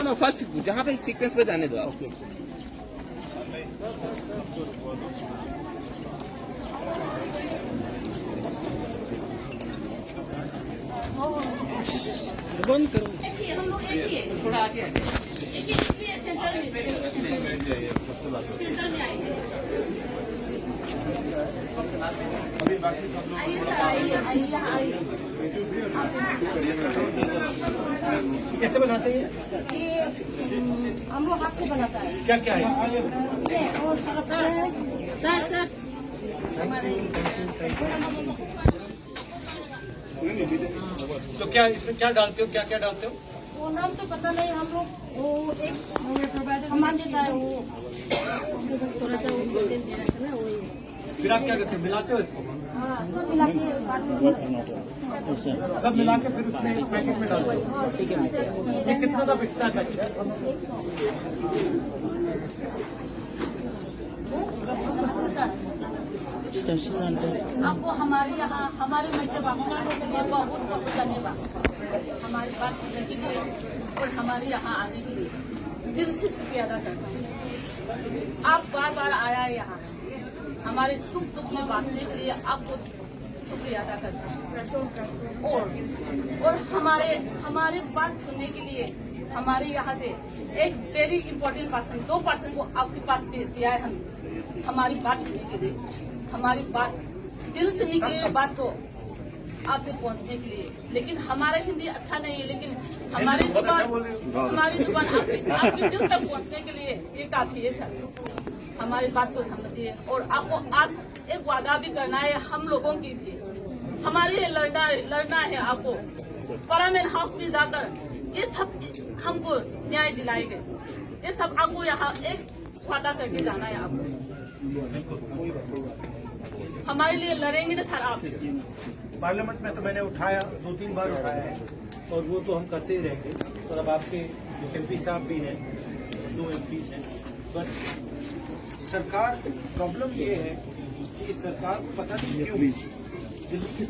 No first जहाँ पे sequence पे जाने दो आप। बंद करो। हम लोग एक ही है, थोड़ा आगे एक ही, इसलिए सेंटर में आएंगे। आइए सर, आइए आइए। कैसे बनाते हैं ये हम लोग हाथ से बनाता है। क्या क्या है इसमें वो सर हमारे तो क्या इसमें क्या डालते हो, क्या क्या डालते हो? वो नाम तो पता नहीं, हम लोग वो एक सामान देता है वो बस थोड़ा सा वो तेल दे रहा था ना वो। फिर आप क्या करते हो, मिलाते हो इसको? हाँ, सब मिला के बाद में सब मिला के फिर उसमें इस पैकेट में डालते हो। ये कितना का बिकता है पैकेट? 100। आपको हमारे यहाँ हमारे मित्र बाबूलाल के लिए बहुत बहुत धन्यवाद, हमारी बात सुनने के लिए और हमारे यहाँ आने के लिए दिल से शुक्रिया अदा करता हूँ। आप बार बार आया है यहाँ, हमारे सुख दुख में बांटने के लिए आपको शुक्रिया अदा करता हूँ। और हमारे बात सुनने के लिए हमारे यहाँ से एक वेरी इंपॉर्टेंट पर्सन, 2 पर्सन को आपके पास भेज दिया है हमारी बात सुनने के लिए, हमारी बात दिल से निकली हुई बात को आपसे पहुंचने के लिए। लेकिन हमारा हिंदी अच्छा नहीं है, लेकिन हमारी जुबान आपके दिल तक पहुंचने के लिए ये काफी है सर। हमारी बात को समझिए और आपको आज एक वादा भी करना है हम लोगों के लिए, हमारे लिए लड़ना है आपको। पार्लियामेंट हाउस में जाकर ये सब हमको न्याय दिलाएंगे, ये सब आपको यहाँ एक वादा करके जाना है आपको। हमारे लिए लड़ेंगे ना सर आप? पार्लियामेंट में तो मैंने उठाया, 2-3 बार उठाया है और वो तो हम करते ही रहेंगे। और अब आपके MP साहब भी हैं, 2 MPs हैं, बट सरकार प्रॉब्लम ये है कि सरकार को पता नहीं क्यों दिल्ली की